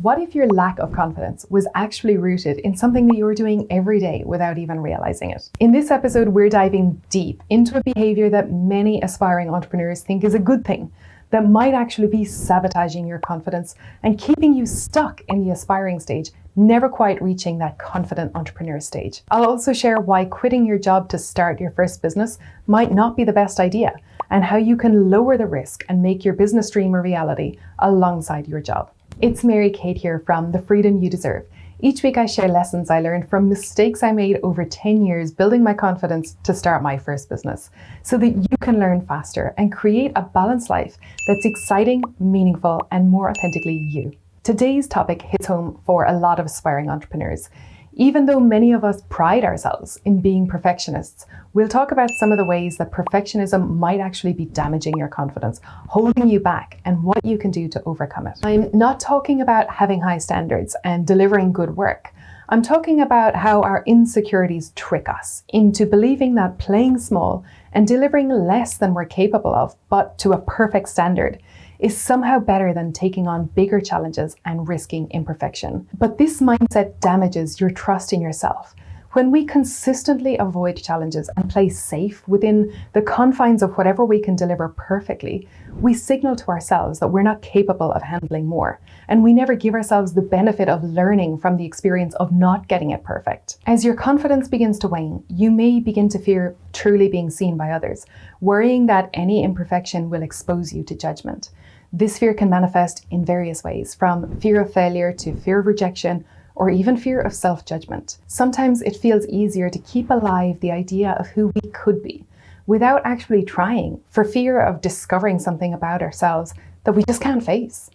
What if your lack of confidence was actually rooted in something that you're doing every day without even realizing it? In this episode, we're diving deep into a behavior that many aspiring entrepreneurs think is a good thing, that might actually be sabotaging your confidence and keeping you stuck in the aspiring stage, never quite reaching that confident entrepreneur stage. I'll also share why quitting your job to start your first business might not be the best idea, and how you can lower the risk and make your business dream a reality alongside your job. It's Mary Kate here from The Freedom You Deserve. Each week I share lessons I learned from mistakes I made over 10 years building my confidence to start my first business, so that you can learn faster and create a balanced life that's exciting, meaningful, and more authentically you. Today's topic hits home for a lot of aspiring entrepreneurs. Even though many of us pride ourselves in being perfectionists, we'll talk about some of the ways that perfectionism might actually be damaging your confidence, holding you back, and what you can do to overcome it. I'm not talking about having high standards and delivering good work. I'm talking about how our insecurities trick us into believing that playing small and delivering less than we're capable of, but to a perfect standard, is somehow better than taking on bigger challenges and risking imperfection. But this mindset damages your trust in yourself. When we consistently avoid challenges and play safe within the confines of whatever we can deliver perfectly, we signal to ourselves that we're not capable of handling more, and we never give ourselves the benefit of learning from the experience of not getting it perfect. As your confidence begins to wane, you may begin to fear truly being seen by others, worrying that any imperfection will expose you to judgment. This fear can manifest in various ways, from fear of failure to fear of rejection, or even fear of self-judgment. Sometimes it feels easier to keep alive the idea of who we could be without actually trying, for fear of discovering something about ourselves that we just can't face.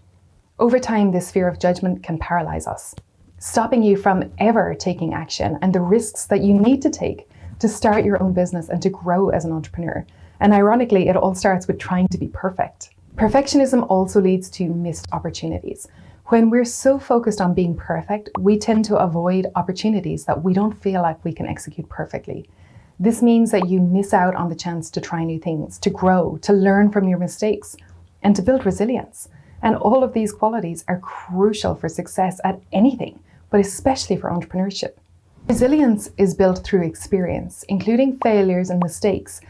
Over time, this fear of judgment can paralyze us, stopping you from ever taking action and the risks that you need to take to start your own business and to grow as an entrepreneur. And ironically, it all starts with trying to be perfect. Perfectionism also leads to missed opportunities. When we're so focused on being perfect, we tend to avoid opportunities that we don't feel like we can execute perfectly. This means that you miss out on the chance to try new things, to grow, to learn from your mistakes, and to build resilience. And all of these qualities are crucial for success at anything, but especially for entrepreneurship. Resilience is built through experience, including failures and mistakes.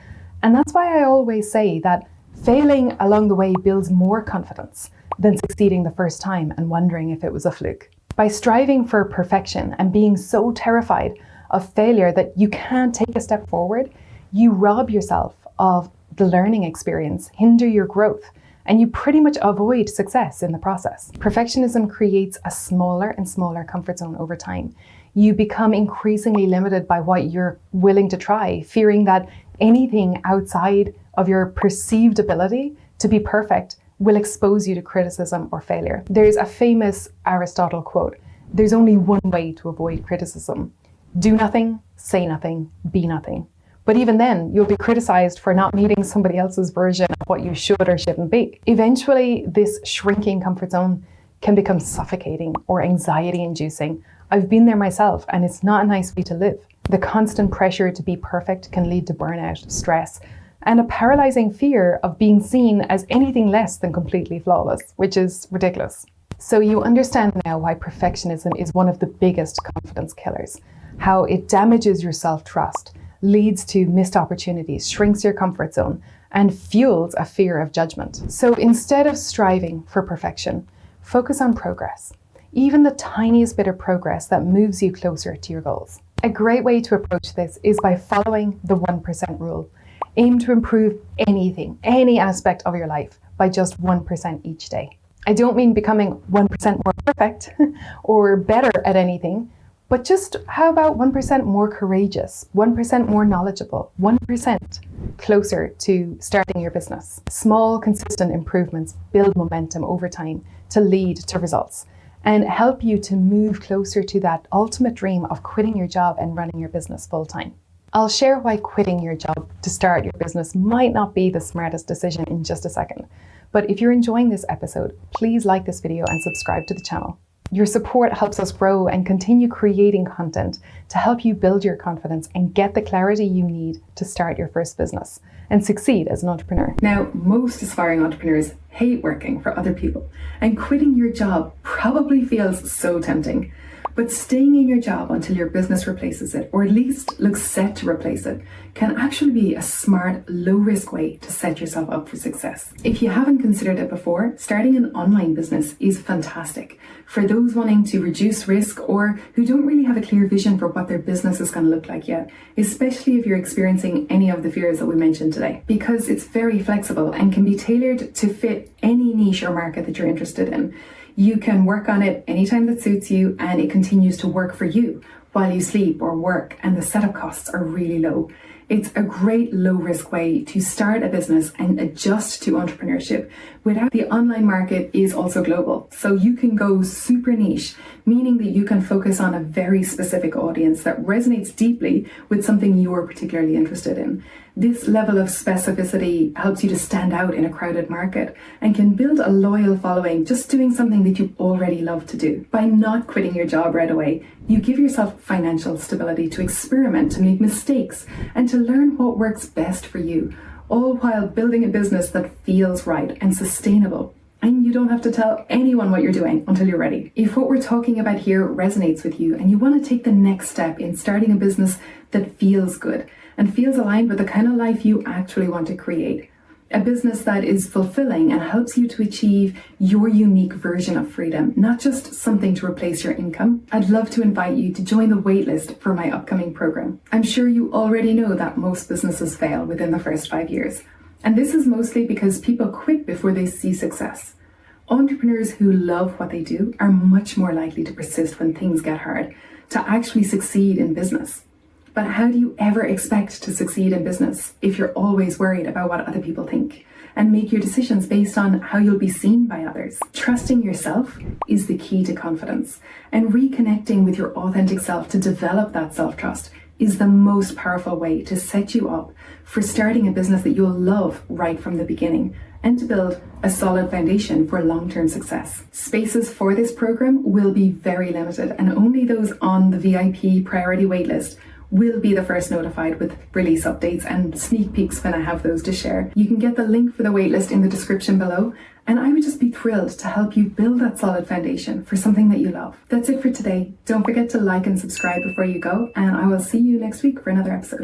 And that's why I always say that failing along the way builds more confidence than succeeding the first time and wondering if it was a fluke. By striving for perfection and being so terrified of failure that you can't take a step forward, you rob yourself of the learning experience, hinder your growth, and you pretty much avoid success in the process. Perfectionism creates a smaller and smaller comfort zone over time. You become increasingly limited by what you're willing to try, fearing that anything outside of your perceived ability to be perfect will expose you to criticism or failure. There's a famous Aristotle quote: "There's only one way to avoid criticism. Do nothing, say nothing, be nothing." But even then, you'll be criticized for not meeting somebody else's version of what you should or shouldn't be. Eventually, this shrinking comfort zone can become suffocating or anxiety-inducing. I've been there myself, and it's not a nice way to live. The constant pressure to be perfect can lead to burnout, stress, and a paralyzing fear of being seen as anything less than completely flawless, which is ridiculous. So you understand now why perfectionism is one of the biggest confidence killers, how it damages your self-trust, leads to missed opportunities, shrinks your comfort zone, and fuels a fear of judgment. So instead of striving for perfection, focus on progress, even the tiniest bit of progress that moves you closer to your goals. A great way to approach this is by following the 1% rule. Aim to improve anything, any aspect of your life by just 1% each day. I don't mean becoming 1% more perfect or better at anything, but just how about 1% more courageous, 1% more knowledgeable, 1% closer to starting your business. Small, consistent improvements build momentum over time to lead to results and help you to move closer to that ultimate dream of quitting your job and running your business full time. I'll share why quitting your job to start your business might not be the smartest decision in just a second. But if you're enjoying this episode, please like this video and subscribe to the channel. Your support helps us grow and continue creating content to help you build your confidence and get the clarity you need to start your first business and succeed as an entrepreneur. Now, most aspiring entrepreneurs hate working for other people, and quitting your job probably feels so tempting. But staying in your job until your business replaces it, or at least looks set to replace it, can actually be a smart, low-risk way to set yourself up for success. If you haven't considered it before, starting an online business is fantastic for those wanting to reduce risk or who don't really have a clear vision for what their business is going to look like yet, especially if you're experiencing any of the fears that we mentioned today, because it's very flexible and can be tailored to fit any niche or market that you're interested in. You can work on it anytime that suits you, and it continues to work for you while you sleep or work, and the setup costs are really low. It's a great low-risk way to start a business and adjust to entrepreneurship without the online market is also global. So you can go super niche, meaning that you can focus on a very specific audience that resonates deeply with something you're particularly interested in. This level of specificity helps you to stand out in a crowded market and can build a loyal following just doing something that you already love to do. By not quitting your job right away, you give yourself financial stability to experiment, to make mistakes, and to learn what works best for you, all while building a business that feels right and sustainable. And you don't have to tell anyone what you're doing until you're ready. If what we're talking about here resonates with you and you want to take the next step in starting a business that feels good and feels aligned with the kind of life you actually want to create, a business that is fulfilling and helps you to achieve your unique version of freedom, not just something to replace your income, I'd love to invite you to join the waitlist for my upcoming program. I'm sure you already know that most businesses fail within the first 5 years. And this is mostly because people quit before they see success. Entrepreneurs who love what they do are much more likely to persist when things get hard, to actually succeed in business. But how do you ever expect to succeed in business if you're always worried about what other people think and make your decisions based on how you'll be seen by others? Trusting yourself is the key to confidence, and reconnecting with your authentic self to develop that self-trust is the most powerful way to set you up for starting a business that you'll love right from the beginning and to build a solid foundation for long-term success. Spaces for this program will be very limited, and only those on the VIP priority waitlist will be the first notified with release updates and sneak peeks when I have those to share. You can get the link for the waitlist in the description below, and I would just be thrilled to help you build that solid foundation for something that you love. That's it for today. Don't forget to like and subscribe before you go, and I will see you next week for another episode.